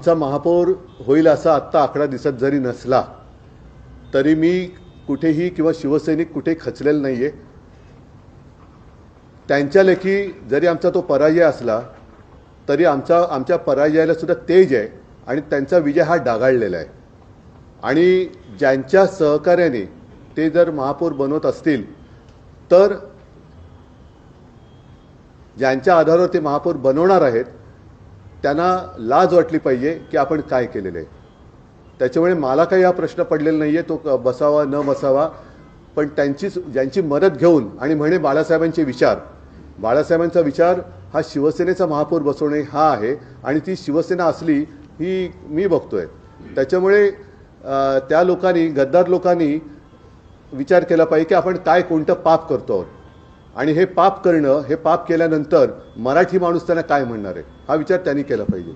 आमचा महापौर होईल असा आत्ता आकडा दिसत जरी नसला तरी मी कुठेही किंवा शिवसैनिक कुठे खचलेलं नाही आहे. त्यांच्या लेखी जरी आमचा तो पराजय असला तरी आमच्या पराजयाला सुद्धा तेज आहे आणि त्यांचा विजय हा डागाळलेला आहे. आणि ज्यांच्या सहकार्याने ते जर महापौर बनवत असतील तर ज्यांच्या आधारावर ते महापौर बनवणार आहेत त्यांना लाज वाटली पाहिजे की आपण काय केलेलं आहे. त्याच्यामुळे मला काही हा प्रश्न पडलेला नाही आहे तो बसावा न बसावा, पण ज्यांची मदत घेऊन आणि म्हणे बाळासाहेबांचा विचार हा शिवसेनेचा महापौर बसवणे हा आहे आणि ती शिवसेना असली ही मी बघतोय. त्याच्यामुळे त्या लोकांनी, गद्दार लोकांनी विचार केला पाहिजे की आपण काय कोणतं पाप करतो आहोत आणि हे पाप करणं, हे पाप केल्यानंतर मराठी माणूस त्यांना काय म्हणणार आहे हा विचार त्यांनी केला पाहिजे.